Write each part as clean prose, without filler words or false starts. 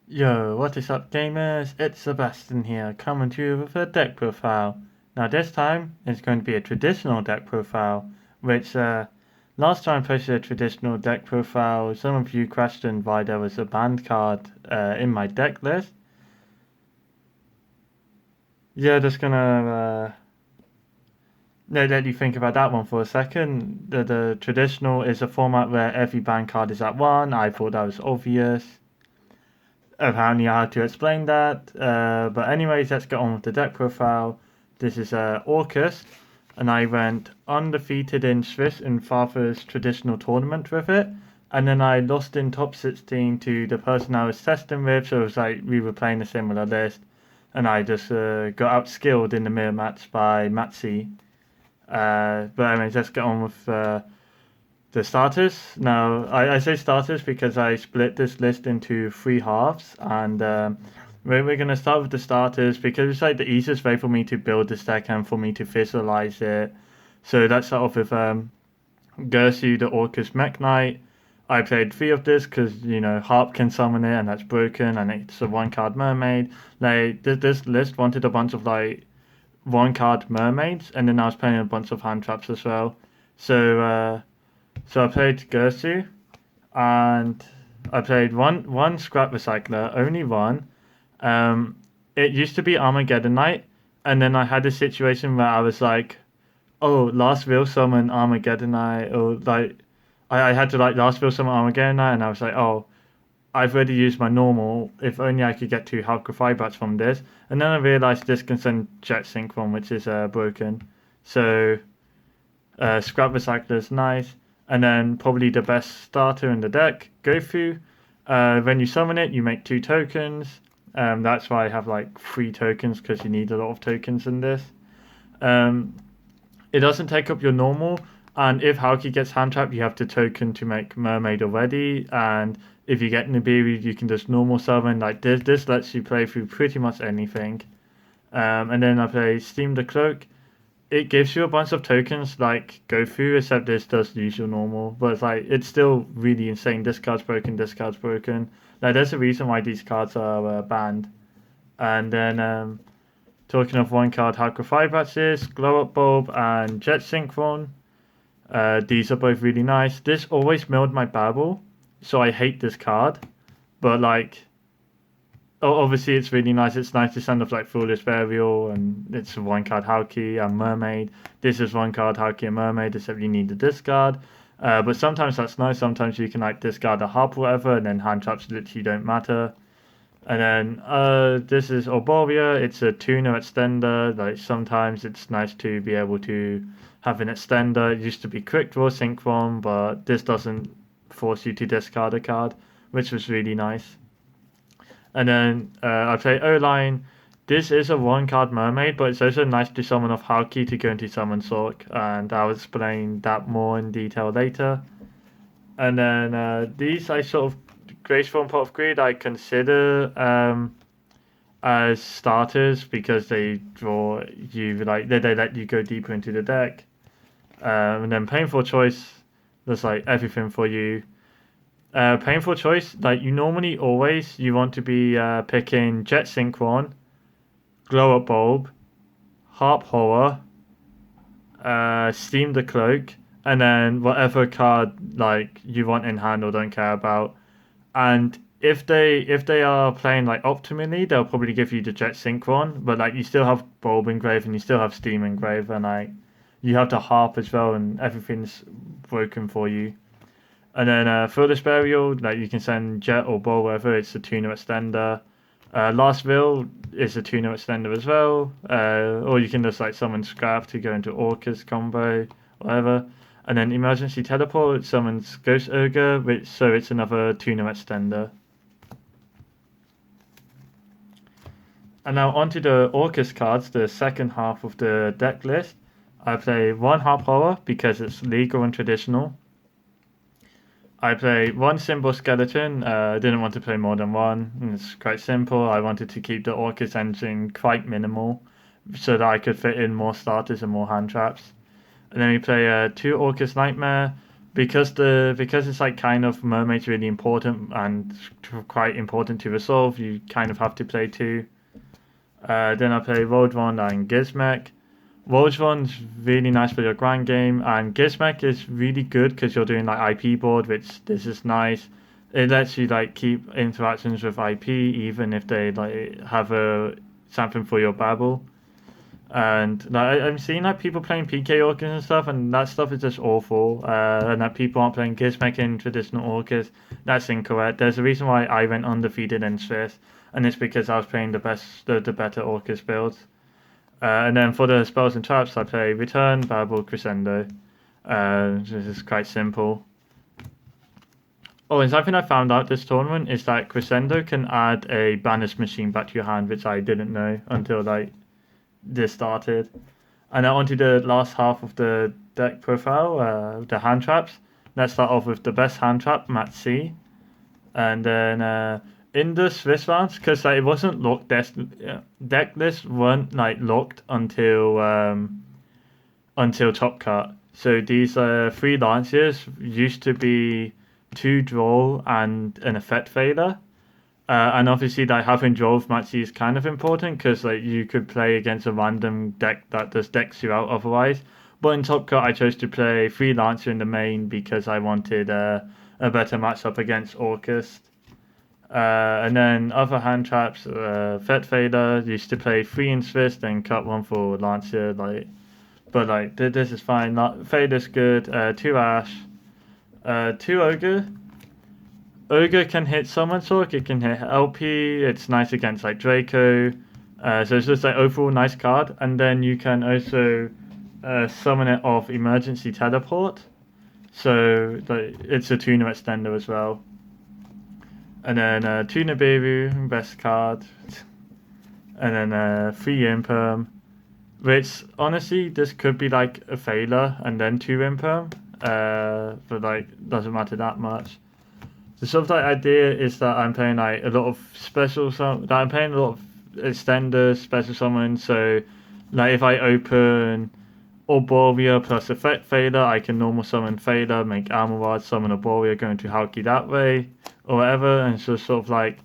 Yo, what is up, gamers? It's Sebastian here, coming to you with a deck profile. Now, this time it's going to be a traditional deck profile, which last time I posted a traditional deck profile, some of you questioned why there was a banned card in my deck list. Yeah, just gonna let you think about that one for a second. The traditional is a format where every banned card is at one. I thought that was obvious. Apparently I had to explain that. But anyways, let's get on with the deck profile. This is Orcust, and I went undefeated in Swiss in Farfa's traditional tournament with it. And then I lost in top 16 to the person I was testing with, so it was like we were playing a similar list. And I just got outskilled in the mirror match by Matsi. But anyways, let's get on with the starters. Now, I say starters because I split this list into three halves, and we're going to start with the starters because it's like the easiest way for me to build this deck and for me to visualize it. So let's start off with Gersu, the Orcust Mech Knight. I played three of this because, Harp can summon it, and that's broken, and it's a one card mermaid. Like, this list wanted a bunch of, like, one card mermaids, and then I was playing a bunch of hand traps as well. So I played Gersu, and I played one scrap recycler, only one. Um, it used to be Armageddon Night, and then I had a situation where I was like, "Oh, last real summon Armageddon Night," or like, I had to like last real summon Armageddon Night, and I was like, "Oh, I've already used my normal. If only I could get two Halcry bats from this." And then I realized this can send Jet Sync from, which is broken. So Scrap Recycler is nice. And then probably the best starter in the deck, Gofu. When you summon it, you make two tokens. That's why I have like three tokens because you need a lot of tokens in this. Um, it doesn't take up your normal, and if Halki gets hand trapped, you have to token to make Mermaid already. And if you get Nibiru, you can just normal summon. Like this lets you play through pretty much anything. And then I play Steam the Cloak. It gives you a bunch of tokens like go through, except this does use your normal, but it's like it's still really insane. This card's broken, this card's broken. Like there's a reason why these cards are banned. And then talking of one card, Hyper Firebats, Glow Up Bulb, and Jet Synchron. These are both really nice. This always milled my Babel, so I hate this card. But like obviously it's really nice. It's nice to send off like Foolish Burial, and it's one card Hauki and Mermaid. This is one card Hauki and Mermaid, except you need to discard. But sometimes that's nice. Sometimes you can like discard a harp or whatever, and then hand traps literally don't matter. And then this is Orboria. It's a tuner extender. Like sometimes it's nice to be able to have an extender. It used to be quick draw synchron, but this doesn't force you to discard a card, which was really nice. And then I play O-Line. This is a one card mermaid, but it's also nice to summon off Hauki to go into summon Sork, and I'll explain that more in detail later. And then these I sort of Graceful and Pot of Greed I consider as starters because they draw you like they let you go deeper into the deck. And then Painful Choice, there's like everything for you. Painful choice. Like you normally always you want to be picking Jet Synchron, Glow Up Bulb, Harp Horror, Steam the Cloak, and then whatever card like you want in hand or don't care about. And if they are playing like optimally, they'll probably give you the Jet Synchron, but like you still have Bulb Engrave and you still have Steam Engrave, and like you have to Harp as well, and everything's broken for you. And then Foolish Burial, like you can send Jet or Ball, whatever, it's a tuner extender. Last Will is a tuner extender as well. Or you can just like summon Scrap to go into Orcust combo, whatever. And then Emergency Teleport, it summons Ghost Ogre, so it's another tuner extender. And now onto the Orcust cards, the second half of the deck list. I play one Harp Horror because it's legal and traditional. I play one Symbol Skeleton. I didn't want to play more than one. It's quite simple. I wanted to keep the Orcust engine quite minimal so that I could fit in more starters and more hand traps. And then we play two Orcust Nightmare. because it's like kind of mermaid's really important and quite important to resolve. You kind of have to play two. Then I play Roldron and Gizmek. Roldron's really nice for your grind game, and Gizmek is really good because you're doing like IP board, which this is nice. It lets you like keep interactions with IP even if they like have a something for your babble. And like, I'm seeing like people playing PK Orcust and stuff, and that stuff is just awful. And that people aren't playing Gizmek in traditional Orcust. That's incorrect. There's a reason why I went undefeated in Swiss, and it's because I was playing the better Orcust builds. And then for the spells and traps, I play Return, Babble, Crescendo. This is quite simple. Oh, and something I found out this tournament is that Crescendo can add a Banish Machine back to your hand, which I didn't know until like this started. And now onto the last half of the deck profile, the hand traps. Let's start off with the best hand trap, Mat C. And then in the Swiss rounds, because like, it wasn't locked, deck lists weren't like locked until Top Cut. So these three lanciers used to be two draw and an effect failure. And obviously, like having draw with Maxi is kind of important because like you could play against a random deck that just decks you out otherwise. But in Top Cut, I chose to play Free Lancer in the main because I wanted a better matchup against Orcust. And then other hand traps, Fet Fader used to play 3 in Swiss, then cut 1 for Lancer. Like, but like this is fine. Fader's good. 2 Ash, 2 Ogre. Ogre can hit Summon Sork, it can hit LP, it's nice against like Draco. So it's just like overall nice card. And then you can also summon it off Emergency Teleport. So like, it's a Tuna extender as well. And then Tuna Beru, best card. And then 3 Imperm. Which honestly, this could be like a failure and then 2 Imperm. But like, doesn't matter that much. The sort of like idea is that I'm playing like a lot of that I'm playing a lot of extenders, special summons. So like if I open Arborea plus Effect Failure, I can normal summon Failure, make Armorward, summon Arborea, go into Halki that way, or whatever. And so sort of like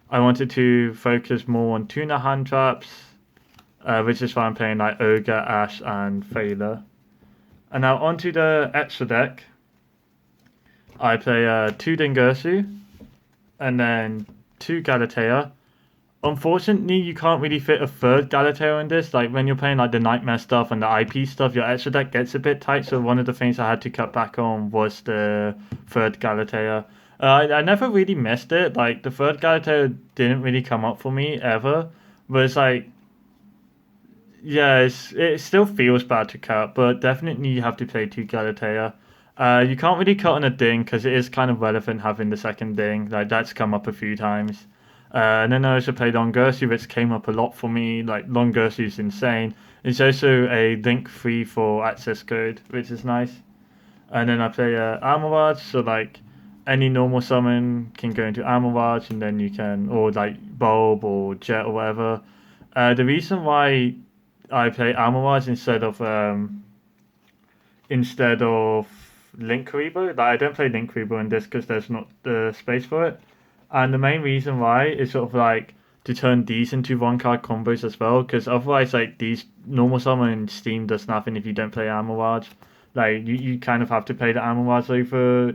I wanted to focus more on Tuna hand traps, which is why I'm playing like Ogre, Ash, and Failure. And now onto the extra deck. I play 2 Dingirsu and then 2 Galatea. Unfortunately, you can't really fit a third Galatea in this. Like when you're playing like the Nightmare stuff and the IP stuff, your extra deck gets a bit tight. So one of the things I had to cut back on was the third Galatea. I never really missed it. Like the third Galatea didn't really come up for me ever. But it's like, yeah, it still feels bad to cut, but definitely you have to play 2 Galatea. You can't really cut on a ding because it is kind of relevant having the second ding. Like that's come up a few times. And then I also played Longursu, which came up a lot for me. Like Longursu is insane. It's also a link free for access code, which is nice. And then I play Armorward, so like any normal summon can go into Armorward, and then you can, or like Bulb or Jet or whatever. The reason why I play Armorward instead of Link Karibo. Like, I don't play Link Karibo in this because there's not the space for it. And the main reason why is sort of like to turn these into 1-card combos as well, because otherwise like these normal summon in Steam does nothing if you don't play Armorward. Like you kind of have to play the Armorward over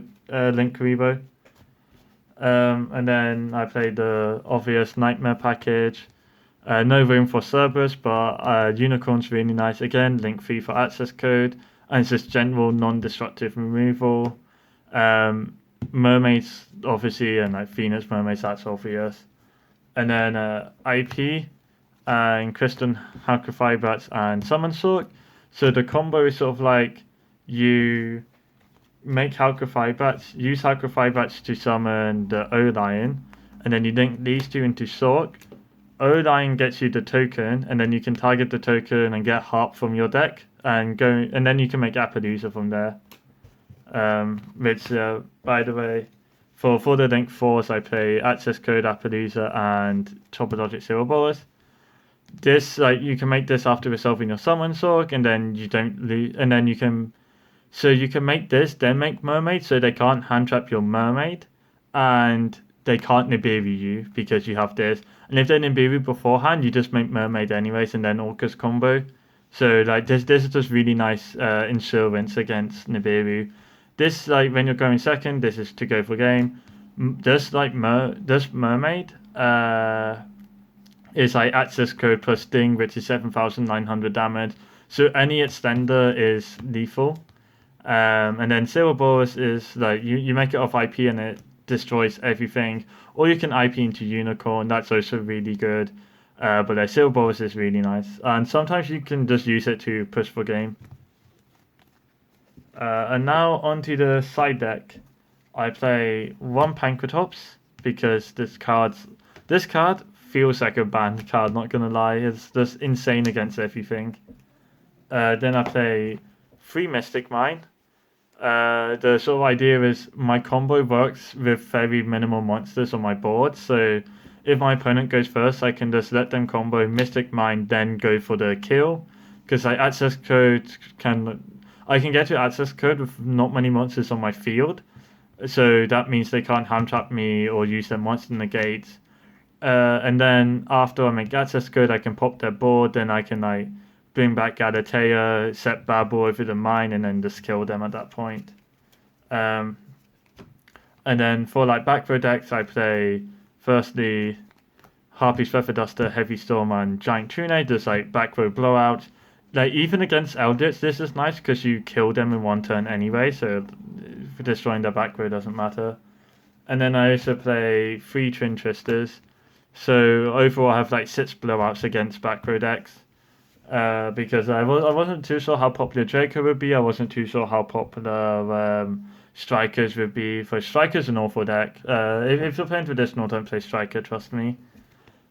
Link Karibo. And then I played the obvious Nightmare package. No room for Cerberus, but Unicorn's really nice. Again, link free for access code. And it's just general non-destructive removal. Mermaids, obviously, and like Phoenix Mermaids, that's obvious. And then IP, and Kristen, Halka and Summon Sork. So the combo is sort of like you make Halka use Halka to summon the O-Lion, and then you link these two into Sork. O-Lion gets you the token, and then you can target the token and get Harp from your deck, and then you can make Appaloosa from there. Which, by the way, for the Link 4s, I play Access Code, Appaloosa, and Topologic Zero Ballers. This, like, you can make this after resolving your Summon Sork, and then you don't lose, and then you can So you can make this, then make mermaid, so they can't hand trap your mermaid, and they can't Nibiru you because you have this. And if they Nibiru beforehand, you just make mermaid anyways, and then Orcust combo. So like this is just really nice insurance against Nibiru. This like when you're going second, this is to go for game. This mermaid is like access code plus sting, which is 7,900 damage. So any extender is lethal. And then Silverballs is like you make it off IP and it destroys everything. Or you can IP into Unicorn, that's also really good. But Silverballs is really nice. And sometimes you can just use it to push for game. And now onto the side deck. I play one Pankratops because this card feels like a banned card, not gonna lie. It's just insane against everything. Then I play three Mystic Mine. The sort of idea is my combo works with very minimal monsters on my board. So if my opponent goes first, I can just let them combo Mystic Mine, then go for the kill. Because like access code I can get to access code with not many monsters on my field. So that means they can't hand trap me or use their monster negates. And then after I make access code, I can pop their board. Then I can like bring back Galatea, set Babel over the mine, and then just kill them at that point. Um, and then for like back row decks, I play firstly Harpy's Feather Duster, Heavy Storm, and Giant Trune. Just like back row blowout. Like even against Eldritch, this is nice because you kill them in one turn anyway, so destroying their back row doesn't matter. And then I also play 3 Twin Twisters. So overall, I have like 6 blowouts against back row decks. Because I wasn't too sure how popular Draco would be. I wasn't too sure how popular Strikers would be. For Strikers, an awful deck. If you're playing traditional, don't play Striker, trust me.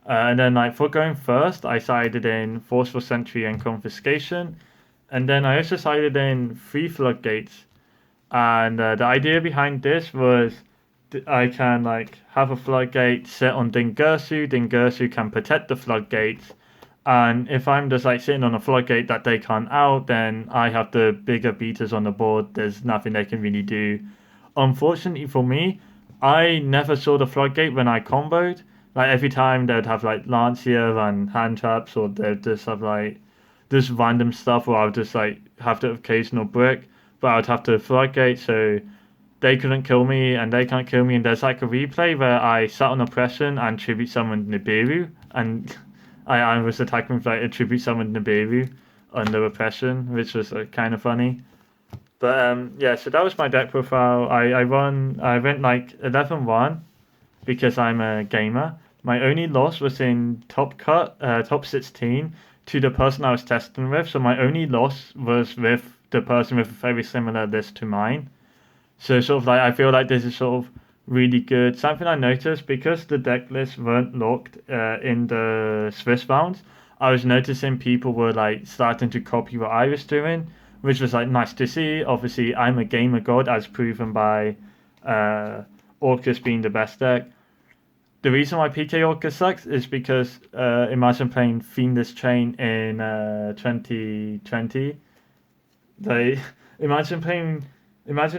And then like for going first, I sided in Forceful Sentry and Confiscation. And then I also sided in 3 Floodgates. And the idea behind this was I can like have a floodgate set on Dingirsu. Dingirsu can protect the floodgates, and if I'm just like sitting on a floodgate that they can't out, then I have the bigger beaters on the board. There's nothing they can really do. Unfortunately for me, I never saw the floodgate when I comboed. Like every time they'd have like Lancia and hand traps, or they'd just have like this random stuff, or I would just like have the occasional brick, but I would have to floodgate, so they couldn't kill me and they can't kill me. And there's like a replay where I sat on oppression and tribute summoned Nibiru, and I was attacking with like a tribute summoned Nibiru under oppression, which was kind of funny. But yeah, so that was my deck profile. I went like 11-1 because I'm a gamer. My only loss was in top 16 to the person I was testing with. So my only loss was with the person with a very similar list to mine. So sort of like I feel like this is sort of really good. Something I noticed because the deck lists weren't locked in the Swiss rounds, I was noticing people were like starting to copy what I was doing, which was like nice to see. Obviously, I'm a gamer god as proven by Orcust being the best deck. The reason why PK Orcust sucks is because imagine playing Fiendish Chain in 2020. They imagine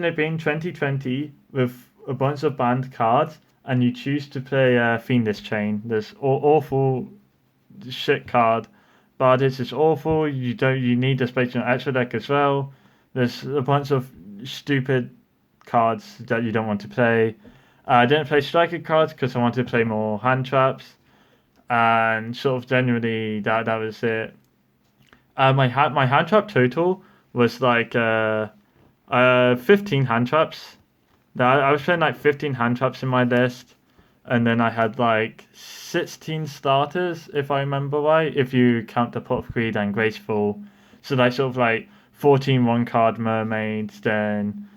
it being 2020 with a bunch of banned cards, and you choose to play Fiendish Chain. This awful shit card, but this is awful. You need the space in your extra deck as well. There's a bunch of stupid cards that you don't want to play. I didn't play striker cards because I wanted to play more hand traps, and sort of generally that was it. My hand trap total was like 15 hand traps. I was playing like 15 hand traps in my list, and then I had like 16 starters if I remember right. If you count the Pot of Greed and Graceful, so like sort of like 14 1-card mermaids, then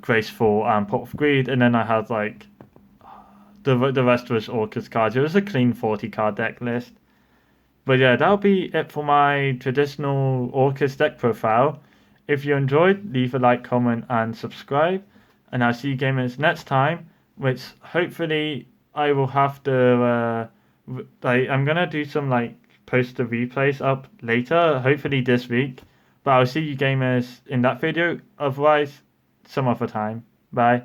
Graceful and Pot of Greed, and then I had like the rest was Orcust cards. It was a clean 40-card deck list. But yeah, that'll be it for my traditional Orcust deck profile. If you enjoyed, leave a like, comment, and subscribe. And I'll see you gamers next time, which hopefully I will have to. I'm gonna do some like post the replays up later, hopefully this week, But I'll see you gamers in that video. Otherwise, some other time. Bye.